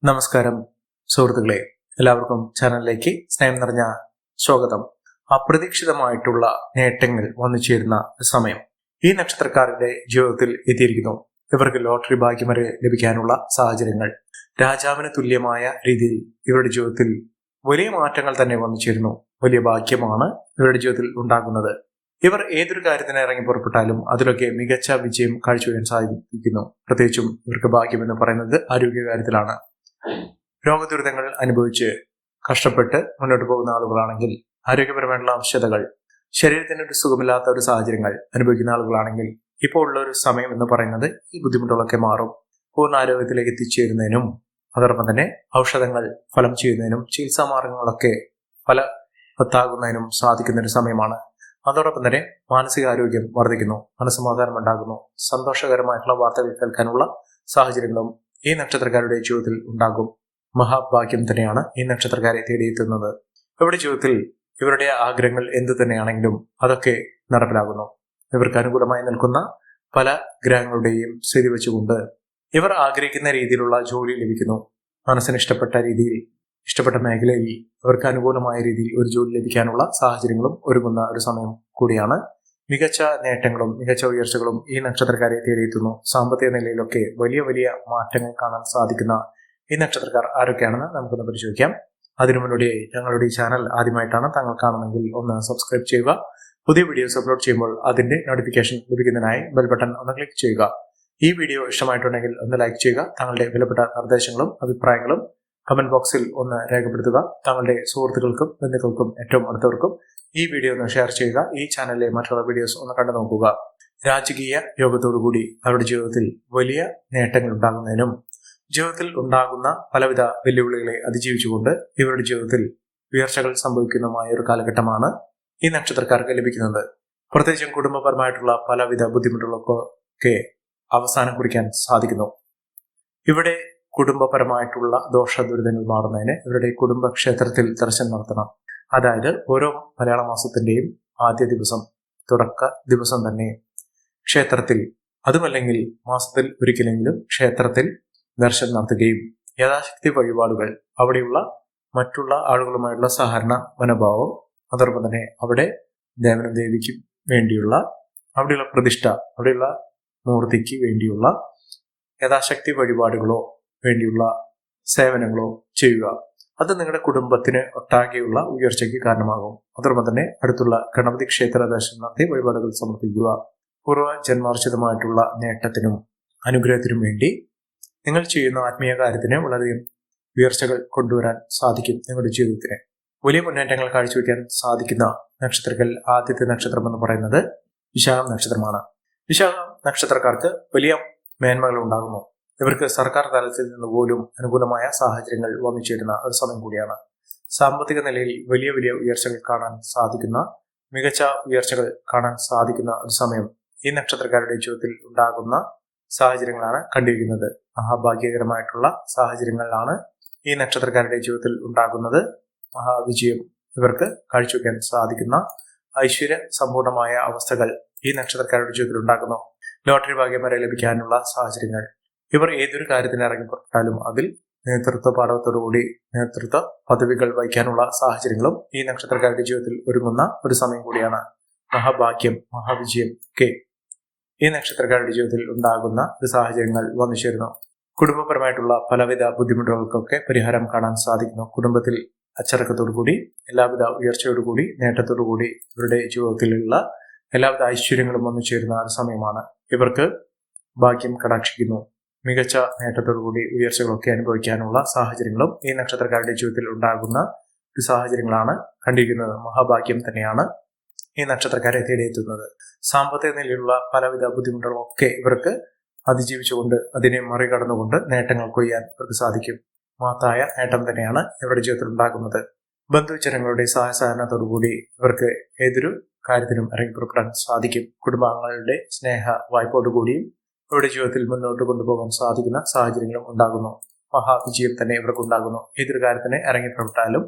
നമസ്കാരം സുഹൃത്തുക്കളെ, എല്ലാവർക്കും ചാനലിലേക്ക് സ്നേഹം നിറഞ്ഞ സ്വാഗതം. അപ്രതീക്ഷിതമായിട്ടുള്ള നേട്ടങ്ങൾ വന്നു ചേരുന്ന സമയം ഈ നക്ഷത്രക്കാരുടെ ജീവിതത്തിൽ എത്തിയിരിക്കുന്നു. ഇവർക്ക് ലോട്ടറി ഭാഗ്യം വരെ ലഭിക്കാനുള്ള സാഹചര്യങ്ങൾ, രാജാവിന് തുല്യമായ രീതിയിൽ ഇവരുടെ ജീവിതത്തിൽ വലിയ മാറ്റങ്ങൾ തന്നെ വന്നു ചേരുന്നു. വലിയ ഭാഗ്യമാണ് ഇവരുടെ ജീവിതത്തിൽ ഉണ്ടാകുന്നത്. ഇവർ ഏതൊരു കാര്യത്തിന് ഇറങ്ങി പുറപ്പെട്ടാലും അതിലൊക്കെ മികച്ച വിജയം കാഴ്ചവെക്കാൻ സാധിക്കുന്നു. പ്രത്യേകിച്ചും ഇവർക്ക് ഭാഗ്യം എന്ന് പറയുന്നത് ആരോഗ്യകാര്യത്തിലാണ്. രോഗദുരിതങ്ങൾ അനുഭവിച്ച് കഷ്ടപ്പെട്ട് മുന്നോട്ട് പോകുന്ന ആളുകളാണെങ്കിൽ, ആരോഗ്യപരമായിട്ടുള്ള ആവശ്യതകൾ, ശരീരത്തിന് ഒരു സുഖമില്ലാത്ത ഒരു സാഹചര്യങ്ങൾ അനുഭവിക്കുന്ന ആളുകളാണെങ്കിൽ ഇപ്പോൾ ഉള്ള ഒരു സമയം എന്ന് പറയുന്നത് ഈ ബുദ്ധിമുട്ടുകളൊക്കെ മാറും. പൂർണ്ണ ആരോഗ്യത്തിലേക്ക് എത്തിച്ചേരുന്നതിനും അതോടൊപ്പം തന്നെ ഔഷധങ്ങൾ ഫലം ചെയ്യുന്നതിനും ചികിത്സാ മാർഗങ്ങളൊക്കെ ഫലവത്താകുന്നതിനും സാധിക്കുന്ന ഒരു സമയമാണ്. അതോടൊപ്പം തന്നെ മാനസികാരോഗ്യം വർദ്ധിക്കുന്നു, മനസ്സമാധാനം ഉണ്ടാകുന്നു, സന്തോഷകരമായിട്ടുള്ള വാർത്തകൾ കേൾക്കാനുള്ള സാഹചര്യങ്ങളും ഈ നക്ഷത്രക്കാരുടെ ജീവിതത്തിൽ ഉണ്ടാകും. മഹാഭാഗ്യം തന്നെയാണ് ഈ നക്ഷത്രക്കാരെ തേടിയെത്തുന്നത്. ഇവരുടെ ജീവിതത്തിൽ ഇവരുടെ ആഗ്രഹങ്ങൾ എന്തു തന്നെയാണെങ്കിലും അതൊക്കെ നടപ്പിലാകുന്നു. ഇവർക്ക് അനുകൂലമായി നിൽക്കുന്ന പല ഗ്രഹങ്ങളുടെയും സ്ഥിതി വെച്ചുകൊണ്ട് ഇവർ ആഗ്രഹിക്കുന്ന രീതിയിലുള്ള ജോലി ലഭിക്കുന്നു. മനസ്സിന് ഇഷ്ടപ്പെട്ട രീതിയിൽ, ഇഷ്ടപ്പെട്ട മേഖലയിൽ ഇവർക്ക് അനുകൂലമായ രീതിയിൽ ഒരു ജോലി ലഭിക്കാനുള്ള സാഹചര്യങ്ങളും ഒരുങ്ങുന്ന ഒരു സമയം കൂടിയാണ്. മികച്ച നേട്ടങ്ങളും മികച്ച ഉയർച്ചകളും ഈ നക്ഷത്രക്കാരെ തേടിയെത്തുന്നു. സാമ്പത്തിക നിലയിലൊക്കെ വലിയ വലിയ മാറ്റങ്ങൾ കാണാൻ സാധിക്കുന്ന ഈ നക്ഷത്രക്കാർ ആരൊക്കെയാണെന്ന് നമുക്കൊന്ന് പരിശോധിക്കാം. അതിനു മുന്നോടിയായി ഞങ്ങളുടെ ഈ ചാനൽ ആദ്യമായിട്ടാണ് താങ്കൾ കാണുമെങ്കിൽ ഒന്ന് സബ്സ്ക്രൈബ് ചെയ്യുക. പുതിയ വീഡിയോസ് അപ്ലോഡ് ചെയ്യുമ്പോൾ അതിന്റെ നോട്ടിഫിക്കേഷൻ ലഭിക്കുന്നതിനായി ബെൽ ബട്ടൺ ഒന്ന് ക്ലിക്ക് ചെയ്യുക. ഈ വീഡിയോ ഇഷ്ടമായിട്ടുണ്ടെങ്കിൽ ഒന്ന് ലൈക്ക് ചെയ്യുക. താങ്കളുടെ വിലപ്പെട്ട നിർദ്ദേശങ്ങളും അഭിപ്രായങ്ങളും കമന്റ് ബോക്സിൽ ഒന്ന് രേഖപ്പെടുത്തുക. താങ്കളുടെ സുഹൃത്തുക്കൾക്കും ബന്ധുക്കൾക്കും ഏറ്റവും അടുത്തവർക്കും ഈ വീഡിയോ ഒന്ന് ഷെയർ ചെയ്യുക. ഈ ചാനലിലെ മറ്റുള്ള വീഡിയോസ് ഒന്ന് കണ്ടു നോക്കുക. രാജകീയ യോഗത്തോടുകൂടി അവരുടെ ജീവിതത്തിൽ വലിയ നേട്ടങ്ങൾ ഉണ്ടാകുന്നതിനും ജീവിതത്തിൽ ഉണ്ടാകുന്ന പലവിധ വെല്ലുവിളികളെ അതിജീവിച്ചുകൊണ്ട് ഇവരുടെ ജീവിതത്തിൽ ഉയർച്ചകൾ സംഭവിക്കുന്നതുമായ ഒരു കാലഘട്ടമാണ് ഈ നക്ഷത്രക്കാർക്ക് ലഭിക്കുന്നത്. പ്രത്യേകിച്ചും കുടുംബപരമായിട്ടുള്ള പലവിധ ബുദ്ധിമുട്ടുകളൊക്കെ അവസാനം കുറിക്കാൻ സാധിക്കുന്നു. ഇവിടെ കുടുംബപരമായിട്ടുള്ള ദോഷ ദുരിതങ്ങൾ മാറുന്നതിന് ഇവരുടെ കുടുംബക്ഷേത്രത്തിൽ ദർശനം നടത്തണം. അതായത് ഓരോ മലയാള മാസത്തിന്റെയും ആദ്യ ദിവസം, തുടക്ക ദിവസം തന്നെ ക്ഷേത്രത്തിൽ, അതുമല്ലെങ്കിൽ മാസത്തിൽ ഒരിക്കലെങ്കിലും ക്ഷേത്രത്തിൽ ദർശനം നടത്തുകയും യഥാശക്തി വഴിപാടുകൾ, അവിടെയുള്ള മറ്റുള്ള ആളുകളുമായുള്ള സഹകരണ മനോഭാവം, അതോടൊപ്പം തന്നെ അവിടെ ദേവനും ദേവിക്കും വേണ്ടിയുള്ള അവിടെയുള്ള പ്രതിഷ്ഠ, അവിടെയുള്ള മൂർത്തിക്ക് വേണ്ടിയുള്ള യഥാശക്തി വഴിപാടുകളോ വേണ്ടിയുള്ള സേവനങ്ങളോ ചെയ്യുക. അത് നിങ്ങളുടെ കുടുംബത്തിന് ഒട്ടാകെയുള്ള ഉയർച്ചയ്ക്ക് കാരണമാകും. അതോടൊപ്പം തന്നെ അടുത്തുള്ള ഗണപതി ക്ഷേത്ര ദർശനം നടത്തി വഴിപാടുകൾ സമർപ്പിക്കുക. പൂർവ്വ ജന്മാർജിതമായിട്ടുള്ള നേട്ടത്തിനും അനുഗ്രഹത്തിനും വേണ്ടി നിങ്ങൾ ചെയ്യുന്ന ആത്മീയ കാര്യത്തിന് വളരെയധികം ഉയർച്ചകൾ കൊണ്ടുവരാൻ സാധിക്കും. നിങ്ങളുടെ ജീവിതത്തിന് വലിയ മുന്നേറ്റങ്ങൾ കാഴ്ചവെക്കാൻ സാധിക്കുന്ന നക്ഷത്രത്തിൽ ആദ്യത്തെ നക്ഷത്രം എന്ന് പറയുന്നത് വിശാഖം നക്ഷത്രമാണ്. വിശാഖം നക്ഷത്രക്കാർക്ക് വലിയ മേന്മകൾ ഉണ്ടാകുന്നു. ഇവർക്ക് സർക്കാർ തലത്തിൽ നിന്ന് പോലും അനുകൂലമായ സാഹചര്യങ്ങൾ വന്നു ചേരുന്ന ഒരു സമയം കൂടിയാണ്. സാമ്പത്തിക നിലയിൽ വലിയ വലിയ ഉയർച്ചകൾ കാണാൻ സാധിക്കുന്ന, മികച്ച ഉയർച്ചകൾ കാണാൻ സാധിക്കുന്ന ഒരു സമയം ഈ നക്ഷത്രക്കാരുടെ ജീവിതത്തിൽ ഉണ്ടാകുന്ന സാഹചര്യങ്ങളാണ് കണ്ടിരിക്കുന്നത്. മഹാഭാഗ്യകരമായിട്ടുള്ള സാഹചര്യങ്ങളിലാണ് ഈ നക്ഷത്രക്കാരുടെ ജീവിതത്തിൽ ഉണ്ടാകുന്നത്. മഹാവിജയം ഇവർക്ക് കാഴ്ചവെക്കാൻ സാധിക്കുന്ന ഐശ്വര്യ സമ്പൂർണമായ അവസ്ഥകൾ ഈ നക്ഷത്രക്കാരുടെ ജീവിതത്തിൽ ഉണ്ടാകുന്നു. ലോട്ടറി ഭാഗ്യം വരെ ലഭിക്കാനുള്ള സാഹചര്യങ്ങൾ, ഇവർ ഏതൊരു കാര്യത്തിന് ഇറങ്ങി പുറപ്പെട്ടാലും അതിൽ നേതൃത്വ പാഠവത്തോടുകൂടി നേതൃത്വ പദവികൾ വഹിക്കാനുള്ള സാഹചര്യങ്ങളും ഈ നക്ഷത്രക്കാരുടെ ജീവിതത്തിൽ ഒരുങ്ങുന്ന ഒരു സമയം കൂടിയാണ്. മഹാഭാഗ്യം, മഹാവിജയം ഒക്കെ ഈ നക്ഷത്രക്കാരുടെ ജീവിതത്തിൽ ഉണ്ടാകുന്ന ഒരു സാഹചര്യങ്ങൾ വന്നു ചേരുന്നു. കുടുംബപരമായിട്ടുള്ള പലവിധ ബുദ്ധിമുട്ടുകൾക്കൊക്കെ പരിഹാരം കാണാൻ സാധിക്കുന്നു. കുടുംബത്തിൽ അച്ചടക്കത്തോടുകൂടി, എല്ലാവിധ ഉയർച്ചയോടുകൂടി, നേട്ടത്തോടുകൂടി ഇവരുടെ ജീവിതത്തിലുള്ള എല്ലാവിധ ഐശ്വര്യങ്ങളും വന്നു ചേരുന്ന ഒരു സമയമാണ്. ഇവർക്ക് ഭാഗ്യം കടാക്ഷിക്കുന്നു. മികച്ച നേട്ടത്തോടുകൂടി ഉയർച്ചകളൊക്കെ അനുഭവിക്കാനുള്ള സാഹചര്യങ്ങളും ഈ നക്ഷത്രക്കാരുടെ ജീവിതത്തിൽ ഉണ്ടാകുന്ന ഒരു സാഹചര്യങ്ങളാണ് കണ്ടിരിക്കുന്നത്. മഹാഭാഗ്യം തന്നെയാണ് ഈ നക്ഷത്രക്കാരെ തേടിയെത്തുന്നത്. സാമ്പത്തിക നിലയിലുള്ള പലവിധ ബുദ്ധിമുട്ടുകളൊക്കെ ഇവർക്ക് അതിജീവിച്ചുകൊണ്ട്, അതിനെ മറികടന്നുകൊണ്ട് നേട്ടങ്ങൾ കൊയ്യാൻ ഇവർക്ക് സാധിക്കും. മഹത്തായ നേട്ടം തന്നെയാണ് ഇവരുടെ ജീവിതത്തിൽ ഉണ്ടാകുന്നത്. ബന്ധുജനങ്ങളുടെ സഹായ സഹകരണത്തോടുകൂടി ഇവർക്ക് ഏതൊരു കാര്യത്തിനും ഇറങ്ങി പുറപ്പെടാൻ സാധിക്കും. കുടുംബാംഗങ്ങളുടെ സ്നേഹ വായ്പോടുകൂടിയും ഇവരുടെ ജീവിതത്തിൽ മുന്നോട്ട് കൊണ്ടുപോകാൻ സാധിക്കുന്ന സാഹചര്യങ്ങളും ഉണ്ടാകുന്നു. മഹാവിജയം തന്നെ ഇവർക്ക് ഉണ്ടാകുന്നു. ഏതൊരു കാര്യത്തിന് ഇറങ്ങി പുറപ്പെട്ടാലും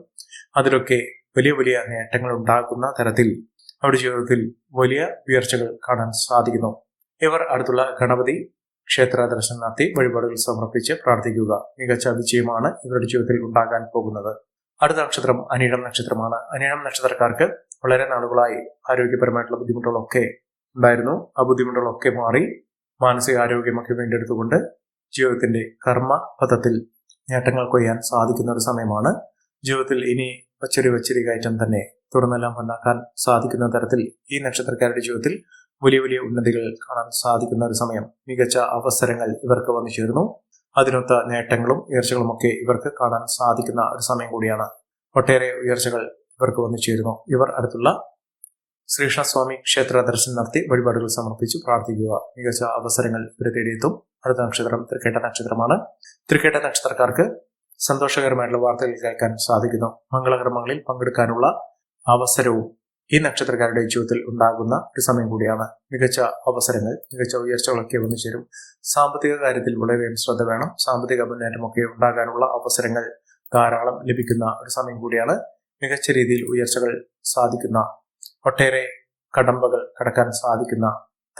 അതിലൊക്കെ വലിയ വലിയ നേട്ടങ്ങൾ ഉണ്ടാകുന്ന തരത്തിൽ അവരുടെ ജീവിതത്തിൽ വലിയ ഉയർച്ചകൾ കാണാൻ സാധിക്കുന്നു. ഇവർ അടുത്തുള്ള ഗണപതി ക്ഷേത്ര ദർശനം നടത്തി വഴിപാടുകൾ സമർപ്പിച്ച് പ്രാർത്ഥിക്കുക. മികച്ച വിജയമാണ് ഇവരുടെ ജീവിതത്തിൽ ഉണ്ടാകാൻ പോകുന്നത്. അടുത്ത നക്ഷത്രം അനിഴം നക്ഷത്രമാണ്. അനിഴം നക്ഷത്രക്കാർക്ക് വളരെ നാളുകളായി ആരോഗ്യപരമായിട്ടുള്ള ബുദ്ധിമുട്ടുകളൊക്കെ ഉണ്ടായിരുന്നു. ആ ബുദ്ധിമുട്ടുകളൊക്കെ മാറി മാനസികാരോഗ്യമൊക്കെ വീണ്ടെടുത്തുകൊണ്ട് ജീവിതത്തിന്റെ കർമ്മ പഥത്തിൽ നേട്ടങ്ങൾ കൊയ്യാൻ സാധിക്കുന്ന ഒരു സമയമാണ്. ജീവിതത്തിൽ ഇനി വച്ചൊരു കയറ്റം തന്നെ തുടർന്നെല്ലാം ഉണ്ടാക്കാൻ സാധിക്കുന്ന തരത്തിൽ ഈ നക്ഷത്രക്കാരുടെ ജീവിതത്തിൽ വലിയ വലിയ ഉന്നതികൾ കാണാൻ സാധിക്കുന്ന ഒരു സമയം. മികച്ച അവസരങ്ങൾ ഇവർക്ക് വന്നു ചേർന്നു. അതിനൊത്ത നേട്ടങ്ങളും ഉയർച്ചകളും ഒക്കെ ഇവർക്ക് കാണാൻ സാധിക്കുന്ന ഒരു സമയം കൂടിയാണ്. ഒട്ടേറെ ഉയർച്ചകൾ ഇവർക്ക് വന്നു ചേരുന്നു. ഇവർ അടുത്തുള്ള ശ്രീകൃഷ്ണസ്വാമി ക്ഷേത്ര ദർശനം നടത്തി വഴിപാടുകൾ സമർപ്പിച്ച് പ്രാർത്ഥിക്കുക. മികച്ച അവസരങ്ങൾ ഇവരെ തേടിയെത്തും. അടുത്ത നക്ഷത്രം തൃക്കേട്ട നക്ഷത്രമാണ്. തൃക്കേട്ട നക്ഷത്രക്കാർക്ക് സന്തോഷകരമായിട്ടുള്ള വാർത്തകൾ കേൾക്കാൻ സാധിക്കുന്നു. മംഗളകർമ്മങ്ങളിൽ പങ്കെടുക്കാനുള്ള അവസരവും ഈ നക്ഷത്രക്കാരുടെ ജീവിതത്തിൽ ഉണ്ടാകുന്ന ഒരു സമയം കൂടിയാണ്. മികച്ച അവസരങ്ങൾ, മികച്ച ഉയർച്ചകളൊക്കെ വന്നു ചേരും. സാമ്പത്തിക കാര്യത്തിൽ വളരെയധികം ശ്രദ്ധ വേണം. സാമ്പത്തിക മുന്നേറ്റമൊക്കെ ഉണ്ടാകാനുള്ള അവസരങ്ങൾ ധാരാളം ലഭിക്കുന്ന ഒരു സമയം കൂടിയാണ്. മികച്ച രീതിയിൽ ഉയർച്ചകൾ സാധിക്കുന്ന, ഒട്ടേറെ കടമ്പകൾ കടക്കാൻ സാധിക്കുന്ന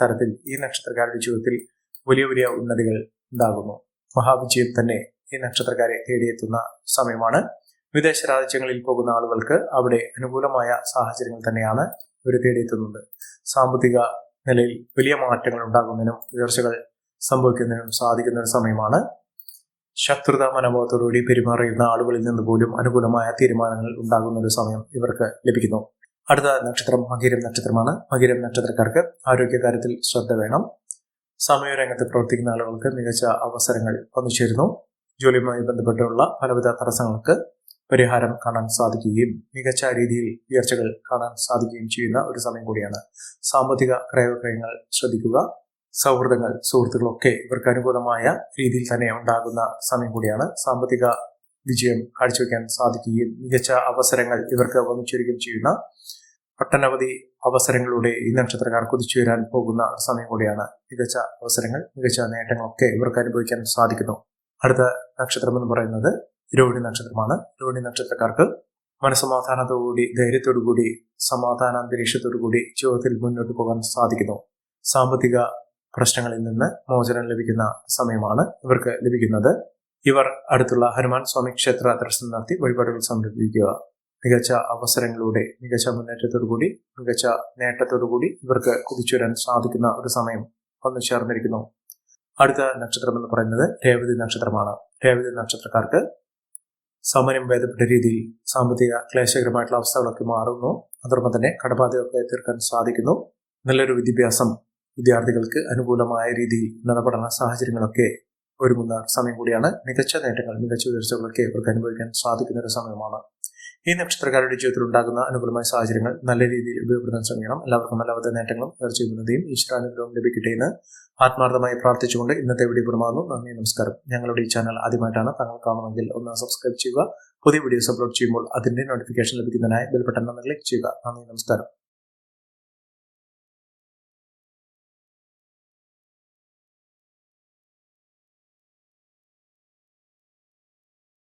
തരത്തിൽ ഈ നക്ഷത്രക്കാരുടെ ജീവിതത്തിൽ വലിയ വലിയ ഉന്നതികൾ ഉണ്ടാകുന്നു. മഹാവിജയം തന്നെ ഈ നക്ഷത്രക്കാരെ തേടിയെത്തുന്ന സമയമാണ്. വിദേശ രാജ്യങ്ങളിൽ പോകുന്ന ആളുകൾക്ക് അവിടെ അനുകൂലമായ സാഹചര്യങ്ങൾ തന്നെയാണ് ഇവർ തേടിയെത്തുന്നത്. സാമ്പത്തിക നിലയിൽ വലിയ മാറ്റങ്ങൾ ഉണ്ടാകുന്നതിനും ഉയർച്ചകൾ സംഭവിക്കുന്നതിനും സാധിക്കുന്ന ഒരു സമയമാണ്. ശത്രുത മനോഭാവത്തോടുകൂടി പെരുമാറിയിരുന്ന ആളുകളിൽ നിന്ന് പോലും അനുകൂലമായ തീരുമാനങ്ങൾ ഉണ്ടാകുന്ന ഒരു സമയം ഇവർക്ക് ലഭിക്കുന്നു. അടുത്ത നക്ഷത്രം മകീരം നക്ഷത്രമാണ്. മകീരം നക്ഷത്രക്കാർക്ക് ആരോഗ്യകാര്യത്തിൽ ശ്രദ്ധ വേണം. സമയരംഗത്ത് പ്രവർത്തിക്കുന്ന ആളുകൾക്ക് മികച്ച അവസരങ്ങൾ വന്നു ചേരുന്നു. ജോലിയുമായി ബന്ധപ്പെട്ടുള്ള പലവിധ തടസ്സങ്ങൾക്ക് പരിഹാരം കാണാൻ സാധിക്കുകയും മികച്ച രീതിയിൽ ഉയർച്ചകൾ കാണാൻ സാധിക്കുകയും ചെയ്യുന്ന ഒരു സമയം കൂടിയാണ്. സാമ്പത്തിക ക്രയവിക്രയങ്ങൾ ശ്രദ്ധിക്കുക. സൗഹൃദങ്ങൾ, സുഹൃത്തുക്കളൊക്കെ ഇവർക്ക് അനുകൂലമായ രീതിയിൽ തന്നെ ഉണ്ടാകുന്ന സമയം കൂടിയാണ്. സാമ്പത്തിക വിജയം കാഴ്ചവെക്കാൻ സാധിക്കുകയും മികച്ച അവസരങ്ങൾ ഇവർക്ക് വന്നു ചേരുകയും ചെയ്യുന്ന ഒട്ടനവധി അവസരങ്ങളുടെ ഈ നക്ഷത്രക്കാർ കുതിച്ചു വരാൻ പോകുന്ന സമയം കൂടിയാണ്. മികച്ച അവസരങ്ങൾ, മികച്ച നേട്ടങ്ങളൊക്കെ ഇവർക്ക് അനുഭവിക്കാൻ സാധിക്കുന്നു. അടുത്ത നക്ഷത്രം എന്ന് പറയുന്നത് രോഹിണി നക്ഷത്രമാണ്. രോഹിണി നക്ഷത്രക്കാർക്ക് മനസ്സമാധാനത്തോടുകൂടി, ധൈര്യത്തോടുകൂടി, സമാധാന അന്തരീക്ഷത്തോടുകൂടി ജീവിതത്തിൽ മുന്നോട്ട് പോകാൻ സാധിക്കുന്നു. സാമ്പത്തിക പ്രശ്നങ്ങളിൽ നിന്ന് മോചനം ലഭിക്കുന്ന സമയമാണ് ഇവർക്ക് ലഭിക്കുന്നത്. ഇവർ അടുത്തുള്ള ഹനുമാൻ സ്വാമി ക്ഷേത്ര ദർശനം നടത്തി വഴിപാടുകൾ സമർപ്പിക്കുക. മികച്ച അവസരങ്ങളുടെ, മികച്ച മുന്നേറ്റത്തോടുകൂടി, മികച്ച നേട്ടത്തോടുകൂടി ഇവർക്ക് കുതിച്ചുവരാൻ സാധിക്കുന്ന ഒരു സമയം വന്നു ചേർന്നിരിക്കുന്നു. അടുത്ത നക്ഷത്രം എന്ന് പറയുന്നത് രേവതി നക്ഷത്രമാണ്. രേവതി നക്ഷത്രക്കാർക്ക് സാമാന്യം ഭേദപ്പെട്ട രീതിയിൽ സാമ്പത്തിക ക്ലേശകരമായിട്ടുള്ള അവസ്ഥകളൊക്കെ മാറുന്നു. അതോടൊപ്പം തന്നെ കടബാധ്യതയൊക്കെ തീർക്കാൻ സാധിക്കുന്നു. നല്ലൊരു വിദ്യാഭ്യാസം വിദ്യാർത്ഥികൾക്ക് അനുകൂലമായ രീതിയിൽ ഉന്നത പഠന സാഹചര്യങ്ങളൊക്കെ ഒരുങ്ങുന്ന സമയം കൂടിയാണ്. മികച്ച നേട്ടങ്ങൾ, മികച്ച ഉയർച്ചകളൊക്കെ ഇവർക്ക് അനുഭവിക്കാൻ സാധിക്കുന്ന ഒരു സമയമാണ്. ഈ നക്ഷത്രക്കാരുടെ ജീവിതത്തിൽ ഉണ്ടാകുന്ന അനുകൂലമായ സാഹചര്യങ്ങൾ നല്ല രീതിയിൽ ഉപയോഗപ്പെടുത്താൻ ശ്രമിക്കണം. എല്ലാവർക്കും എല്ലാവിധ നേട്ടങ്ങളും ഉയർച്ചയുന്നതയും ഈശ്വരാനുഗ്രഹവും ലഭിക്കട്ടെ എന്ന് ആത്മാർത്ഥമായി പ്രാർത്ഥിച്ചുകൊണ്ട് ഇന്നത്തെ വീഡിയോ പൂർണ്ണമാകുന്നു. നന്ദി, നമസ്കാരം. ഞങ്ങളുടെ ഈ ചാനൽ ആദ്യമായിട്ടാണ് താങ്കൾ കാണുമെങ്കിൽ ഒന്ന് സബ്സ്ക്രൈബ് ചെയ്യുക. പുതിയ വീഡിയോസ് അപ്ലോഡ് ചെയ്യുമ്പോൾ അതിന്റെ നോട്ടിഫിക്കേഷൻ ലഭിക്കുന്നതിനായി ബെൽ ബട്ടൺ ഒന്ന് ക്ലിക്ക് ചെയ്യുക. നന്ദി, നമസ്കാരം.